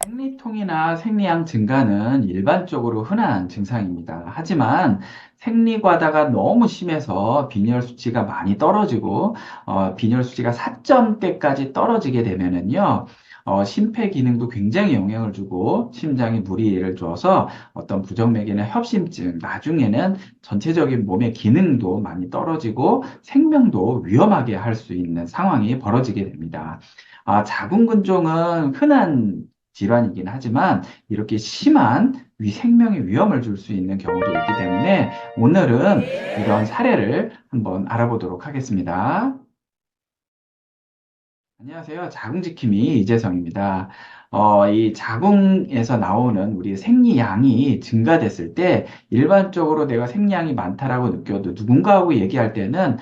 생리통이나 생리양 증가는 일반적으로 흔한 증상입니다. 하지만 생리과다가 너무 심해서 빈혈 수치가 많이 떨어지고 빈혈 수치가 4점대까지 떨어지게 되면은요. 심폐 기능도 굉장히 영향을 주고 심장이 무리를 줘서 어떤 부정맥이나 협심증, 나중에는 전체적인 몸의 기능도 많이 떨어지고 생명도 위험하게 할 수 있는 상황이 벌어지게 됩니다. 자궁근종은 흔한 질환이긴 하지만 이렇게 심한 생명의 위험을 줄 수 있는 경우도 있기 때문에 오늘은 이런 사례를 한번 알아보도록 하겠습니다. 안녕하세요. 자궁지킴이 이재성입니다. 이 자궁에서 나오는 우리 생리양이 증가됐을 때 일반적으로 내가 생리양이 많다라고 느껴도 누군가하고 얘기할 때는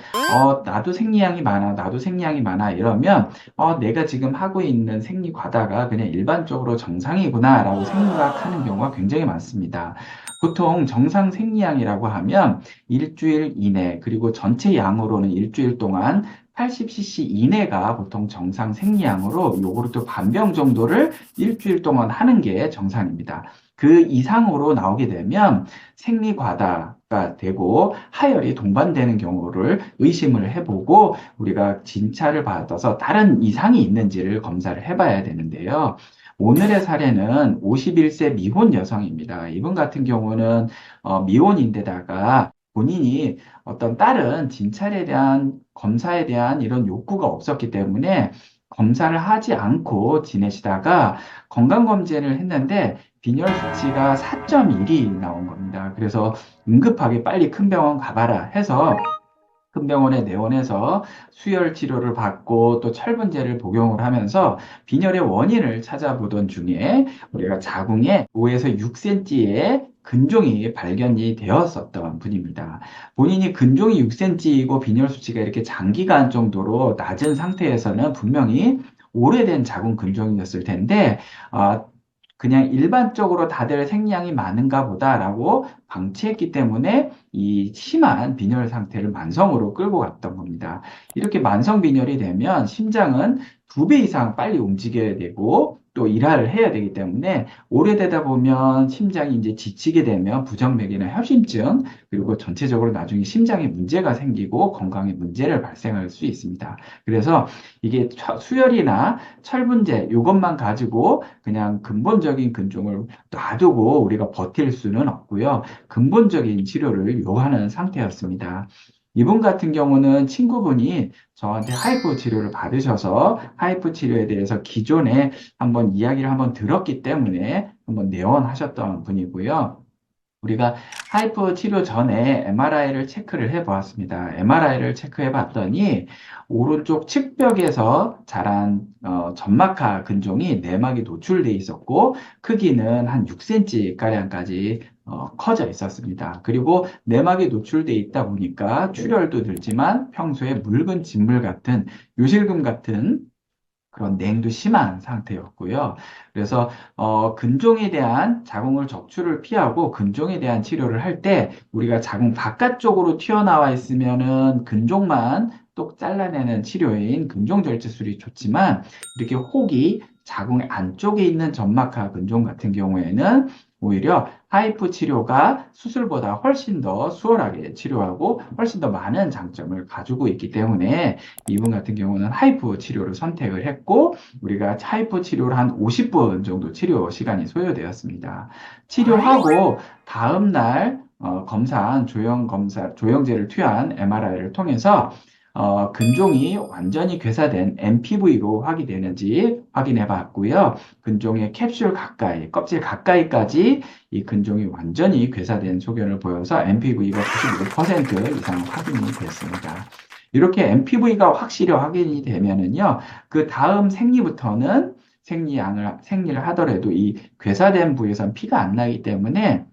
나도 생리양이 많아, 나도 생리양이 많아 이러면 내가 지금 하고 있는 생리 과다가 그냥 일반적으로 정상이구나라고 생각하는 경우가 굉장히 많습니다. 보통 정상 생리양이라고 하면 일주일 이내 그리고 전체 양으로는 일주일 동안 80cc 이내가 보통 정상 생리양으로 요구르트 반병 정도를 일주일 동안 하는 게 정상입니다. 그 이상으로 나오게 되면 생리 과다가 되고 하열이 동반되는 경우를 의심을 해보고 우리가 진찰을 받아서 다른 이상이 있는지를 검사를 해봐야 되는데요. 오늘의 사례는 51세 미혼 여성입니다. 이분 같은 경우는 미혼인데다가 본인이 어떤 다른 진찰에 대한 검사에 대한 이런 욕구가 없었기 때문에 검사를 하지 않고 지내시다가 건강검진을 했는데 빈혈 수치가 4.1이 나온 겁니다. 그래서 응급하게 빨리 큰 병원 가봐라 해서 큰 병원에 내원해서 수혈 치료를 받고 또 철분제를 복용을 하면서 빈혈의 원인을 찾아보던 중에 우리가 자궁에 5에서 6cm의 근종이 발견이 되었었던 분입니다. 본인이 근종이 6cm이고 빈혈 수치가 이렇게 장기간 정도로 낮은 상태에서는 분명히 오래된 자궁 근종이었을 텐데, 아, 그냥 일반적으로 다들 생리양이 많은가 보다라고 방치했기 때문에 이 심한 빈혈 상태를 만성으로 끌고 갔던 겁니다. 이렇게 만성 빈혈이 되면 심장은 2배 이상 빨리 움직여야 되고 또 일할 해야 되기 때문에 오래되다 보면 심장이 이제 지치게 되면 부정맥이나 협심증 그리고 전체적으로 나중에 심장에 문제가 생기고 건강에 문제를 발생할 수 있습니다. 그래서 이게 수혈이나 철분제 이것만 가지고 그냥 근본적인 근종을 놔두고 우리가 버틸 수는 없고요. 근본적인 치료를 요하는 상태였습니다. 이분 같은 경우는 친구분이 저한테 하이프 치료를 받으셔서 하이프 치료에 대해서 기존에 한번 이야기를 한번 들었기 때문에 한번 내원하셨던 분이고요. 우리가 하이프 치료 전에 MRI를 체크를 해 보았습니다. MRI를 체크해 봤더니 오른쪽 측벽에서 자란 점막하 근종이 내막이 노출돼 있었고 크기는 한 6cm 가량까지 커져 있었습니다. 그리고 내막이 노출돼 있다 보니까 출혈도 들지만 평소에 묽은 진물 같은 요실금 같은 그런 냉도 심한 상태였고요. 그래서 근종에 대한 자궁을 적출을 피하고 근종에 대한 치료를 할 때 우리가 자궁 바깥쪽으로 튀어나와 있으면은 근종만 똑 잘라내는 치료인 근종절제술이 좋지만 이렇게 혹이 자궁 안쪽에 있는 점막하 근종 같은 경우에는 오히려 하이프 치료가 수술보다 훨씬 더 수월하게 치료하고 훨씬 더 많은 장점을 가지고 있기 때문에 이분 같은 경우는 하이프 치료를 선택을 했고 우리가 하이프 치료를 한 50분 정도 치료 시간이 소요되었습니다. 치료하고 다음 날 검사한 조영제를 투여한 MRI를 통해서 근종이 완전히 괴사된 MPV로 확인되는지 확인해 봤고요. 근종의 캡슐 가까이, 껍질 가까이까지 이 근종이 완전히 괴사된 소견을 보여서 MPV가 95% 이상 확인이 됐습니다. 이렇게 MPV가 확실히 확인이 되면은요, 그 다음 생리부터는 생리를 하더라도 이 괴사된 부위에선 피가 안 나기 때문에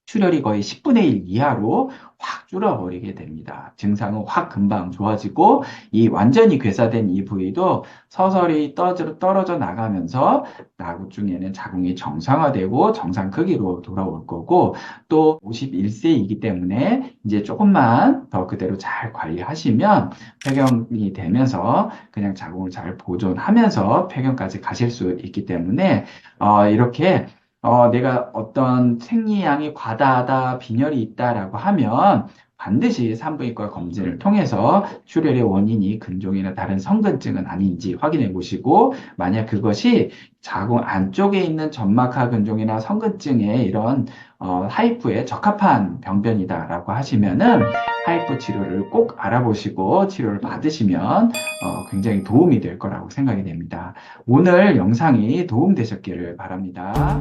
출혈이 거의 10분의 1 이하로 확 줄어버리게 됩니다. 증상은 확 금방 좋아지고 이 완전히 괴사된 이 부위도 서서히 떨어져 나가면서 나구 중에는 자궁이 정상화되고 정상 크기로 돌아올 거고 또 51세이기 때문에 이제 조금만 더 그대로 잘 관리하시면 폐경이 되면서 그냥 자궁을 잘 보존하면서 폐경까지 가실 수 있기 때문에 이렇게 내가 어떤 생리양이 과다하다, 빈혈이 있다라고 하면 반드시 산부인과 검진을 통해서 출혈의 원인이 근종이나 다른 성근증은 아닌지 확인해 보시고, 만약 그것이 자궁 안쪽에 있는 점막하 근종이나 성근증의 이런 하이프에 적합한 병변이다라고 하시면은 하이프 치료를 꼭 알아보시고 치료를 받으시면 굉장히 도움이 될 거라고 생각이 됩니다. 오늘 영상이 도움되셨기를 바랍니다.